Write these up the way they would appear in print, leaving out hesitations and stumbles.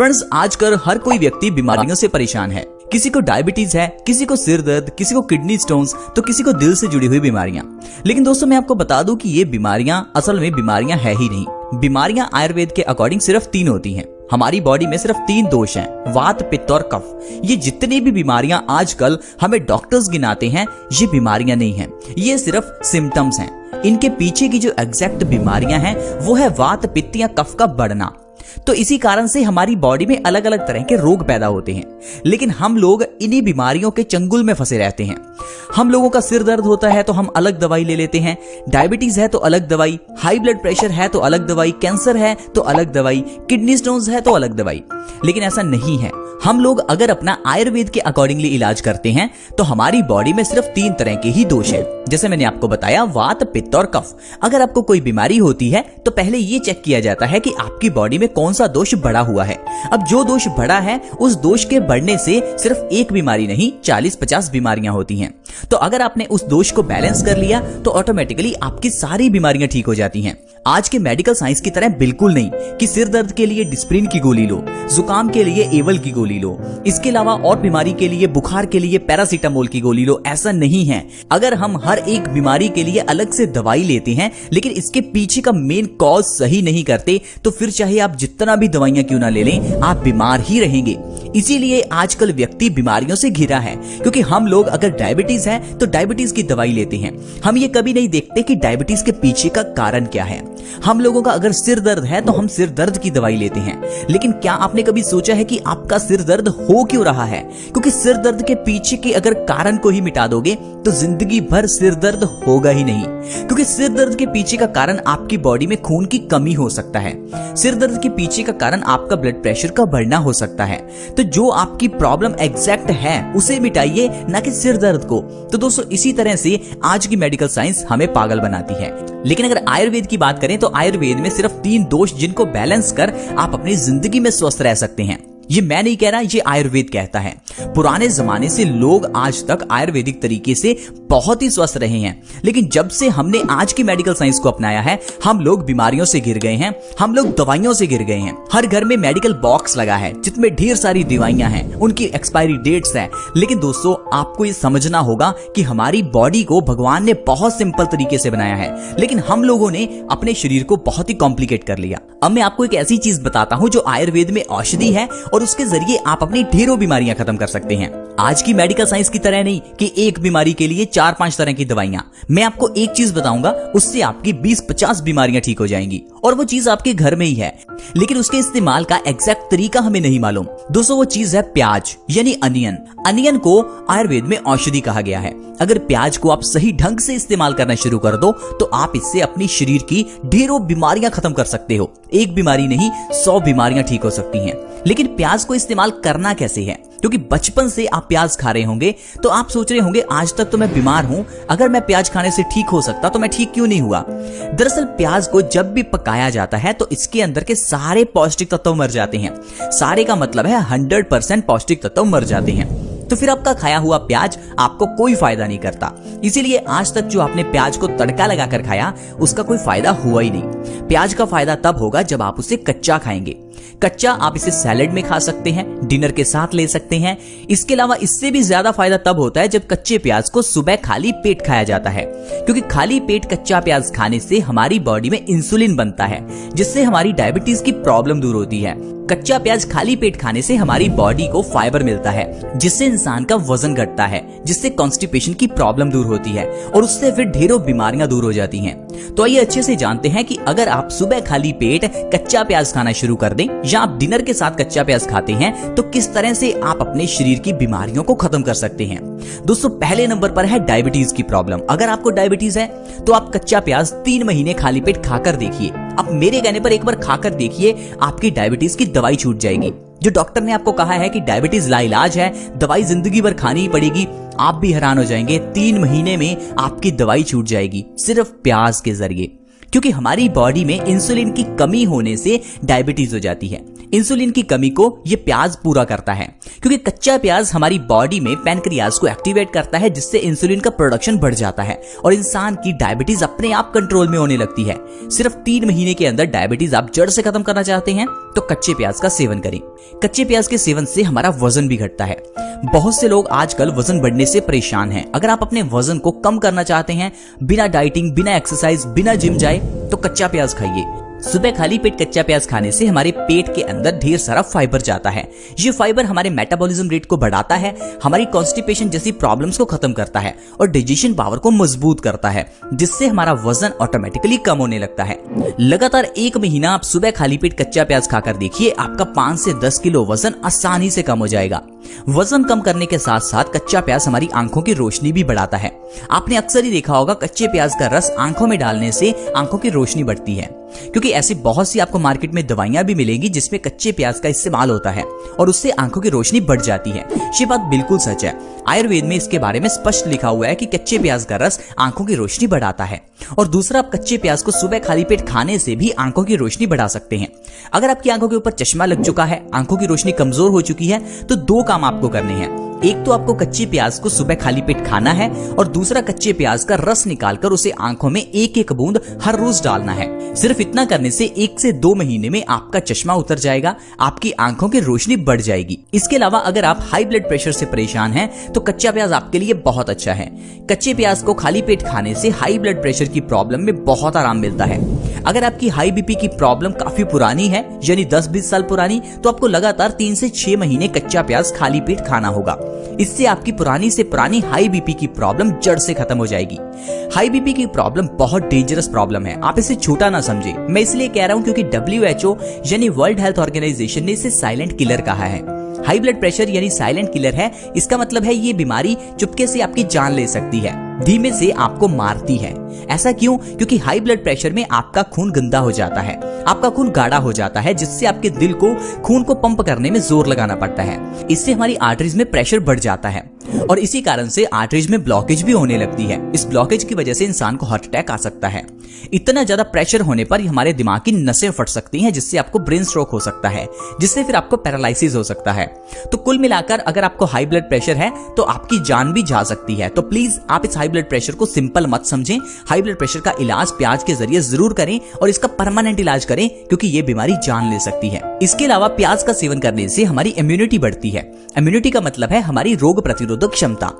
Friends, आजकल हर कोई व्यक्ति बीमारियों से परेशान है। किसी को डायबिटीज है, किसी को सिर दर्द, किसी को किडनी स्टोन्स, तो किसी को दिल से जुड़ी हुई बीमारियां। लेकिन दोस्तों, मैं आपको बता दूं कि ये बीमारियां असल में बीमारियां है ही नहीं। बीमारियां आयुर्वेद के अकॉर्डिंग सिर्फ 3 होती हैं। हमारी बॉडी में सिर्फ 3 दोष हैं, वात, पित्त और कफ। ये जितनी भी बीमारियां आजकल हमें डॉक्टर्स गिनाते हैं, ये बीमारियां नहीं हैं, ये सिर्फ सिम्टम्स हैं। इनके पीछे की जो एग्जैक्ट बीमारियां हैं वो है वात, पित्त या कफ का बढ़ना। तो इसी कारण से हमारी बॉडी में अलग अलग तरह के रोग पैदा होते हैं। लेकिन हम लोग इन्हीं बीमारियों के चंगुल में फंसे रहते हैं। हम लोगों का सिर दर्द होता है तो हम अलग दवाई ले लेते हैं, डायबिटीज है तो अलग दवाई, हाई ब्लड प्रेशर है तो अलग दवाई, कैंसर है तो अलग दवाई, किडनी स्टोन्स है तो अलग दवाई। लेकिन ऐसा नहीं है। हम लोग अगर अपना आयुर्वेद के अकॉर्डिंगली इलाज करते हैं तो हमारी बॉडी में सिर्फ 3 तरह के ही दोष है। जैसे मैंने आपको बताया, वात, पित्त और कफ। अगर आपको कोई बीमारी होती है तो पहले ये चेक किया जाता है कि आपकी बॉडी में कौन सा दोष बढ़ा हुआ है। अब जो दोष बढ़ा है, उस दोष के बढ़ने से सिर्फ एक बीमारी नहीं, 40-50 बीमारियां होती हैं। तो अगर आपने उस दोष को बैलेंस कर लिया तो ऑटोमेटिकली आपकी सारी बीमारियां ठीक हो जाती हैं। आज के मेडिकल साइंस की तरह बिल्कुल नहीं कि सिर दर्द के लिए डिस्प्रिन की गोली लो, जुकाम के लिए एवल की गोली लो, इसके अलावा और बीमारी के लिए, बुखार के लिए पैरासीटामोल की गोली लो। ऐसा नहीं है। अगर हम हर एक बीमारी के लिए अलग से दवाई लेते हैं लेकिन इसके पीछे का मेन कॉज सही नहीं करते, तो फिर चाहे आप जितना भी दवाइयां क्यों ना ले लें, आप बीमार ही रहेंगे। इसीलिए आजकल व्यक्ति बीमारियों से घिरा है, क्योंकि हम लोग अगर डायबिटीज है तो डायबिटीज की दवाई लेते हैं। हम ये कभी नहीं देखते कि डायबिटीज के पीछे का कारण क्या है। हम लोगों का अगर सिर दर्द है तो हम सिर दर्द की दवाई लेते हैं। लेकिन क्या आपने कभी सोचा है कि आपका सिर दर्द हो क्यों रहा है? क्योंकि सिर दर्द के पीछे के अगर कारण को ही मिटा दोगे तो जिंदगी भर सिर दर्द होगा ही नहीं। क्योंकि सिर दर्द के पीछे का कारण आपकी बॉडी में खून की कमी हो सकता है। सिर दर्द के पीछे का कारण आपका ब्लड प्रेशर का बढ़ना हो सकता है। तो जो आपकी प्रॉब्लम एग्जैक्ट है उसे मिटाइए, ना कि सिर दर्द को। तो दोस्तों, इसी तरह से आज की मेडिकल साइंस हमें पागल बनाती है। लेकिन अगर आयुर्वेद की बात करें तो आयुर्वेद में सिर्फ 3 दोष जिनको बैलेंस कर आप अपनी जिंदगी में स्वस्थ रह सकते हैं। ये मैं नहीं कह रहा, ये आयुर्वेद कहता है। पुराने जमाने से लोग आज तक आयुर्वेदिक तरीके से बहुत ही स्वस्थ रहे हैं। लेकिन जब से हमने आज की मेडिकल साइंस को अपनाया है, हम लोग बीमारियों से घिर गए हैं, हम लोग दवाइयों से घिर गए हैं। हर घर में मेडिकल बॉक्स लगा है जिसमें ढेर सारी दवाइयां हैं, उनकी एक्सपायरी डेट्स हैं। लेकिन दोस्तों, आपको ये समझना होगा कि हमारी बॉडी को भगवान ने बहुत सिंपल तरीके से बनाया है, लेकिन हम लोगों ने अपने शरीर को बहुत ही कॉम्प्लिकेट कर लिया। अब मैं आपको एक ऐसी चीज बताता हूं जो आयुर्वेद में औषधि है और उसके जरिए आप अपनी ढेरों बीमारियां खत्म कर सकते हैं। आज की मेडिकल साइंस की तरह नहीं कि एक बीमारी के लिए 4-5 तरह की दवाइयां। मैं आपको एक चीज बताऊंगा, उससे आपकी 20-50 बीमारियां ठीक हो जाएंगी, और वो चीज आपके घर में ही है। लेकिन उसके इस्तेमाल का एग्जैक्ट तरीका हमें नहीं मालूम। दोस्तों, वो चीज है प्याज, यानी अनियन। अनियन को आयुर्वेद में औषधि कहा गया है। अगर प्याज को आप सही ढंग से इस्तेमाल करना शुरू कर दो तो आप इससे अपनी शरीर की ढेरों बीमारियां खत्म कर सकते हो। एक बीमारी नहीं, 100 बीमारियां ठीक हो सकती हैं। लेकिन प्याज को इस्तेमाल करना कैसे है? क्योंकि बचपन से आप प्याज खा रहे होंगे तो आप सोच रहे होंगे, आज तक तो मैं बीमार हूं, अगर मैं प्याज खाने से ठीक हो सकता तो मैं ठीक क्यों नहीं हुआ? दरअसल प्याज को जब भी पकाया जाता है तो इसके अंदर के सारे पौष्टिक तत्व मर जाते हैं। सारे का मतलब है 100% पौष्टिक तत्व मर जाते हैं। तो फिर आपका खाया हुआ प्याज आपको कोई फायदा नहीं करता। इसीलिए आज तक जो आपने प्याज को तड़का लगाकर खाया, उसका कोई फायदा हुआ ही नहीं। प्याज का फायदा तब होगा जब आप उसे कच्चा खाएंगे। कच्चा आप इसे सैलेड में खा सकते हैं, डिनर के साथ ले सकते हैं। इसके अलावा इससे भी ज्यादा फायदा तब होता है जब कच्चे प्याज को सुबह खाली पेट खाया जाता है, क्योंकि खाली पेट कच्चा प्याज खाने से हमारी बॉडी में इंसुलिन बनता है, जिससे हमारी डायबिटीज की प्रॉब्लम दूर होती है। कच्चा प्याज खाली पेट खाने से हमारी बॉडी को फाइबर मिलता है, जिससे इंसान का वजन घटता है, जिससे कॉन्स्टिपेशन की प्रॉब्लम दूर होती है, और उससे फिर ढेरों बीमारियां दूर हो जाती हैं। तो आइए अच्छे से जानते हैं कि अगर आप सुबह खाली पेट कच्चा प्याज खाना शुरू कर दें या आप डिनर के साथ कच्चा प्याज खाते हैं तो किस तरह से आप अपने शरीर की बीमारियों को खत्म कर सकते हैं। दोस्तों, पहले नंबर पर है डायबिटीज की प्रॉब्लम। अगर आपको डायबिटीज है तो आप कच्चा प्याज 3 महीने खाली पेट खाकर देखिए। आप मेरे कहने पर एक बार खाकर देखिए, आपकी डायबिटीज की दवाई छूट जाएगी। जो डॉक्टर ने आपको कहा है कि डायबिटीज लाइलाज है, दवाई जिंदगी भर खानी ही पड़ेगी, आप भी हैरान हो जाएंगे। 3 महीने में आपकी दवाई छूट जाएगी, सिर्फ प्याज के जरिए। क्योंकि हमारी बॉडी में इंसुलिन की कमी होने से डायबिटीज हो जाती है। इंसुलिन की कमी को ये प्याज पूरा करता है, क्योंकि कच्चा प्याज हमारी बॉडी में पैनक्रियाज को एक्टिवेट करता है, जिससे इंसुलिन का प्रोडक्शन बढ़ जाता है और इंसान की डायबिटीज अपने आप कंट्रोल में होने लगती है। सिर्फ 3 महीने के अंदर डायबिटीज आप जड़ से खत्म करना चाहते हैं तो कच्चे प्याज का सेवन करें। कच्चे प्याज के सेवन से हमारा वजन भी घटता है। बहुत से लोग आजकल वजन बढ़ने से परेशान हैं। अगर आप अपने वजन को कम करना चाहते हैं बिना डाइटिंग, बिना एक्सरसाइज, बिना जिम जाए, तो कच्चा प्याज खाइए। सुबह खाली पेट कच्चा प्याज खाने से हमारे पेट के अंदर ढेर सारा फाइबर जाता है। ये फाइबर हमारे मेटाबॉलिज्म रेट को बढ़ाता है, हमारी कॉन्स्टिपेशन जैसी प्रॉब्लम्स को खत्म करता है और डाइजेशन पावर को मजबूत करता है, जिससे हमारा वजन ऑटोमेटिकली कम होने लगता है। लगातार 1 महीना आप सुबह खाली पेट कच्चा प्याज खाकर देखिए, आपका 5 से 10 किलो वजन आसानी से कम हो जाएगा। वजन कम करने के साथ साथ कच्चा प्याज हमारी आंखों की रोशनी भी बढ़ाता है। आपने अक्सर ही देखा होगा कच्चे प्याज का रस आंखों में डालने से आंखों की रोशनी बढ़ती है, क्योंकि ऐसी बहुत सी आपको मार्केट में दवाइयां भी मिलेंगी जिसमें कच्चे प्याज का इस्तेमाल होता है और उससे आंखों की रोशनी बढ़ जाती है। ये बात बिल्कुल सच है। आयुर्वेद में इसके बारे में स्पष्ट लिखा हुआ है कि कच्चे प्याज का रस आंखों की रोशनी बढ़ाता है। और दूसरा, आप कच्चे प्याज को सुबह खाली पेट खाने से भी आंखों की रोशनी बढ़ा सकते हैं। अगर आपकी आंखों के ऊपर चश्मा लग चुका है, आंखों की रोशनी कमजोर हो चुकी है, तो 2 काम आपको करने हैं। एक तो आपको कच्चे प्याज को सुबह खाली पेट खाना है और दूसरा कच्चे प्याज का रस निकालकर उसे आंखों में 1-1 बूंद हर रोज डालना है। सिर्फ इतना करने से 1 से 2 महीने में आपका चश्मा उतर जाएगा, आपकी आंखों की रोशनी बढ़ जाएगी। इसके अलावा अगर आप हाई ब्लड प्रेशर से परेशान हैं तो कच्चा प्याज आपके लिए बहुत अच्छा है। कच्चे प्याज को खाली पेट खाने से हाई ब्लड प्रेशर की प्रॉब्लम में बहुत आराम मिलता है। अगर आपकी हाई बीपी की प्रॉब्लम काफी पुरानी है, यानी 10-20 साल पुरानी, तो आपको लगातार 3 से 6 महीने कच्चा प्याज खाली पेट खाना होगा। इससे आपकी पुरानी से पुरानी हाई बीपी की प्रॉब्लम जड़ से खत्म हो जाएगी। हाई बीपी की प्रॉब्लम बहुत डेंजरस प्रॉब्लम है, आप इसे छोटा ना समझे। मैं इसलिए कह रहा हूं क्योंकि WHO यानी वर्ल्ड हेल्थ ऑर्गेनाइजेशन ने इसे साइलेंट किलर कहा है। हाई ब्लड प्रेशर यानी साइलेंट किलर है। इसका मतलब है ये बीमारी चुपके से आपकी जान ले सकती है, धीमे से आपको मारती है। ऐसा क्यों? क्योंकि हाई ब्लड प्रेशर में आपका खून गंदा हो जाता है, आपका खून गाढ़ा हो जाता है, जिससे आपके दिल को खून को पंप करने में जोर लगाना पड़ता है। इससे हमारी आर्टरीज में प्रेशर बढ़ जाता है और इसी कारण से आर्टरीज में ब्लॉकेज भी होने लगती है। इस ब्लॉकेज की वजह से इंसान को हार्ट अटैक आ सकता है। इतना ज्यादा प्रेशर होने पर हमारे दिमाग की नसें फट सकती हैं, जिससे आपको ब्रेन स्ट्रोक हो सकता है, जिससे फिर आपको पैरालिसिस हो सकता है। तो कुल मिलाकर अगर आपको हाई ब्लड प्रेशर है तो आपकी जान भी जा सकती है। तो प्लीज आप इस हाई ब्लड प्रेशर को सिंपल मत समझें। हाई ब्लड प्रेशर का इलाज प्याज के जरिए जरूर करें और इसका परमानेंट इलाज करें, क्योंकि ये बीमारी जान ले सकती है। इसके अलावा प्याज का सेवन करने से हमारी इम्यूनिटी बढ़ती है। इम्यूनिटी का मतलब है हमारी रोग प्रतिरोधक क्षमता।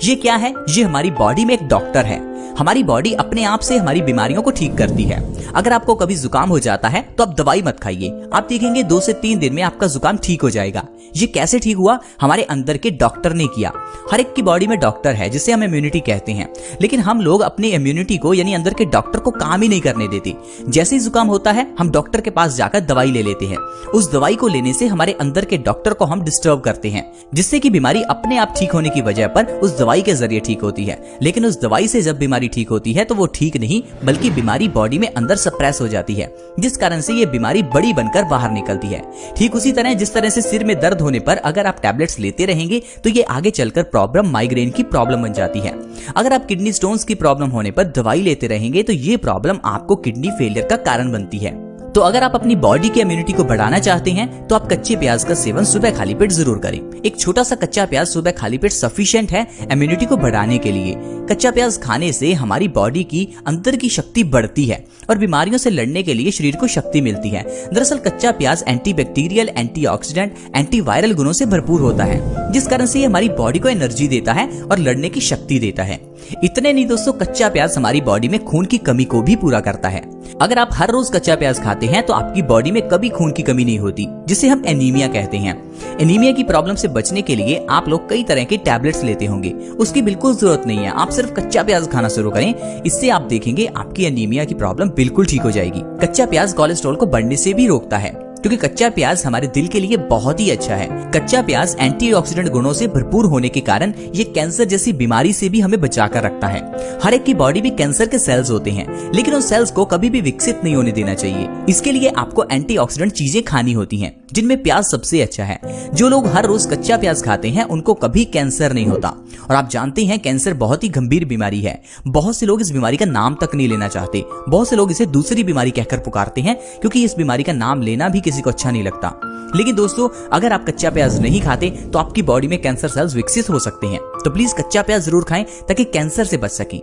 ये क्या है? ये हमारी बॉडी में एक डॉक्टर है। हमारी बॉडी अपने आप से हमारी बीमारियों को ठीक करती है। अगर आपको कभी जुकाम हो जाता है तो आप दवाई मत खाइए, आप देखेंगे 2 से 3 दिन में आपका जुकाम ठीक हो जाएगा। ये कैसे ठीक हुआ? हमारे अंदर के डॉक्टर ने किया। हर एक की बॉडी में डॉक्टर है, जिसे हम इम्यूनिटी कहते हैं, लेकिन हम लोग अपनी इम्यूनिटी को यानी अंदर के डॉक्टर को काम ही नहीं करने देते। जैसे ही जुकाम होता है हम डॉक्टर के पास जाकर दवाई ले लेते हैं। उस दवाई को लेने से हमारे अंदर के डॉक्टर को हम डिस्टर्ब करते हैं, जिससे कि बीमारी अपने आप ठीक होने की वजह पर उस दवाई के जरिए ठीक होती है। लेकिन उस दवाई से जब बीमारी ठीक होती है तो वो ठीक नहीं, बल्कि बीमारी बॉडी में अंदर सप्रेस हो जाती है, जिस कारण से ये बीमारी बड़ी बनकर बाहर निकलती है। ठीक उसी तरह जिस तरह से सिर में दर्द होने पर अगर आप टैबलेट्स लेते रहेंगे तो ये आगे चलकर प्रॉब्लम माइग्रेन की प्रॉब्लम बन जाती है। अगर आप किडनी स्टोन्स की प्रॉब्लम होने पर दवाई लेते रहेंगे तो ये प्रॉब्लम आपको किडनी फेलियर का कारण बनती है। तो अगर आप अपनी बॉडी की इम्यूनिटी को बढ़ाना चाहते हैं तो आप कच्चे प्याज का सेवन सुबह खाली पेट जरूर करें। एक छोटा सा कच्चा प्याज सुबह खाली पेट सफिशिएंट है इम्यूनिटी को बढ़ाने के लिए। कच्चा प्याज खाने से हमारी बॉडी की अंदर की शक्ति बढ़ती है और बीमारियों से लड़ने के लिए शरीर को शक्ति मिलती है। दरअसल कच्चा प्याज एंटीबैक्टीरियल, एंटीऑक्सीडेंट, एंटीवायरल गुणों से भरपूर होता है, जिस कारण से ये हमारी बॉडी को एनर्जी देता है और लड़ने की शक्ति देता है। इतने नहीं दोस्तों, कच्चा प्याज हमारी बॉडी में खून की कमी को भी पूरा करता है। अगर आप हर रोज कच्चा प्याज खाते हैं तो आपकी बॉडी में कभी खून की कमी नहीं होती, जिसे हम एनीमिया कहते हैं। एनीमिया की प्रॉब्लम से बचने के लिए आप लोग कई तरह के टैबलेट्स लेते होंगे, उसकी बिल्कुल जरूरत नहीं है। आप सिर्फ कच्चा प्याज खाना शुरू करें, इससे आप देखेंगे आपकी एनीमिया की प्रॉब्लम बिल्कुल ठीक हो जाएगी। कच्चा प्याज कोलेस्ट्रॉल को बढ़ने से भी रोकता है, क्योंकि कच्चा प्याज हमारे दिल के लिए बहुत ही अच्छा है। कच्चा प्याज एंटीऑक्सीडेंट गुणों से भरपूर होने के कारण ये कैंसर जैसी बीमारी से भी हमें बचाकर रखता है। हर एक की बॉडी में कैंसर के सेल्स होते हैं, लेकिन उन सेल्स को कभी भी विकसित नहीं होने देना चाहिए। इसके लिए आपको एंटीऑक्सीडेंट चीजें खानी होती हैं, जिनमें प्याज सबसे अच्छा है। जो लोग हर रोज कच्चा प्याज खाते हैं उनको कभी कैंसर नहीं होता। और आप जानते हैं कैंसर बहुत ही गंभीर बीमारी है। बहुत से लोग इस बीमारी का नाम तक नहीं लेना चाहते। बहुत से लोग इसे दूसरी बीमारी कहकर पुकारते हैं क्योंकि इस बीमारी का नाम लेना भी किसी को अच्छा नहीं लगता। लेकिन दोस्तों, अगर आप कच्चा प्याज नहीं खाते तो आपकी बॉडी में कैंसर सेल्स विकसित हो सकते हैं। तो प्लीज कच्चा प्याज जरूर खाएं ताकि कैंसर से बच सकें।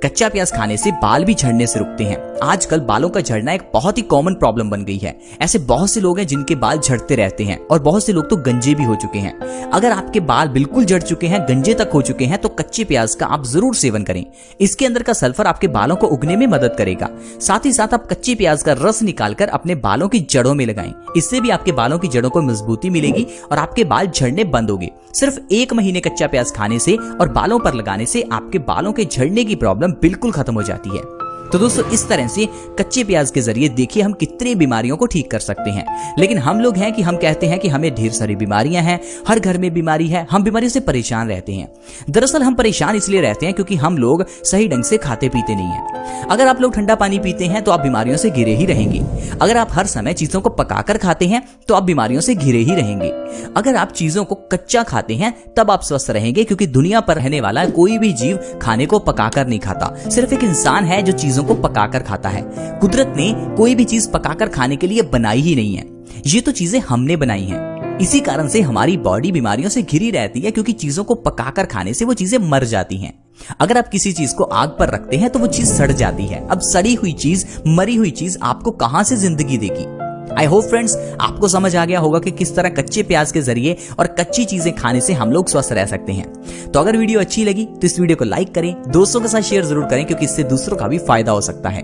कच्चा प्याज खाने से बाल भी झड़ने से रुकते हैं। आजकल बालों का झड़ना एक बहुत ही कॉमन प्रॉब्लम बन गई है। ऐसे बहुत से लोग हैं जिनके बाल झड़ते रहते हैं और बहुत से लोग तो गंजे भी हो चुके हैं। अगर आपके बाल बिल्कुल झड़ चुके हैं, गंजे तक हो चुके हैं, तो कच्चे प्याज का आप जरूर सेवन करें। इसके अंदर का सल्फर आपके बालों को उगने में मदद करेगा। साथ ही साथ आप कच्चे प्याज का रस निकालकर अपने बालों की जड़ों में लगाएं। इससे भी आपके बालों की जड़ों को मजबूती मिलेगी और आपके बाल झड़ने बंद होंगे। सिर्फ 1 महीने कच्चा प्याज खाने से और बालों पर लगाने से आपके बालों के झड़ने की प्रॉब्लम बिल्कुल खत्म हो जाती है। तो दोस्तों, इस तरह से कच्चे प्याज के जरिए देखिए हम कितनी बीमारियों को ठीक कर सकते हैं। लेकिन हम लोग हैं कि हम कहते हैं कि हमें ढेर सारी बीमारियां हैं, हर घर में बीमारी है, हम बीमारियों से परेशान रहते हैं। दरअसल हम परेशान इसलिए रहते हैं क्योंकि हम लोग सही ढंग से खाते पीते नहीं हैं। अगर आप लोग ठंडा पानी पीते हैं तो आप बीमारियों से घिरे ही रहेंगे। अगर आप हर समय चीजों को पकाकर खाते हैं तो आप बीमारियों से घिरे ही रहेंगे। अगर आप चीजों को कच्चा खाते हैं तब आप स्वस्थ रहेंगे, क्योंकि दुनिया पर रहने वाला कोई भी जीव खाने को पकाकर नहीं खाता। सिर्फ एक इंसान है जो चीजों को पकाकर खाता है। कुदरत ने कोई भी चीज पकाकर खाने के लिए बनाई ही नहीं है। ये तो चीजें हमने बनाई हैं। इसी कारण से हमारी बॉडी बीमारियों से घिरी रहती है, क्योंकि चीजों को पकाकर खाने से वो चीजें मर जाती हैं। अगर आप किसी चीज को आग पर रखते हैं तो वो चीज सड़ जाती है। अब सड़ी हुई चीज, मरी हुई चीज आपको कहां से जिंदगी देगी। आई होप फ्रेंड्स आपको समझ आ गया होगा कि किस तरह कच्चे प्याज के जरिए और कच्ची चीजें खाने से हम लोग स्वस्थ रह सकते हैं। तो अगर वीडियो अच्छी लगी तो इस वीडियो को लाइक करें, दोस्तों के साथ शेयर जरूर करें, क्योंकि इससे दूसरों का भी फायदा हो सकता है।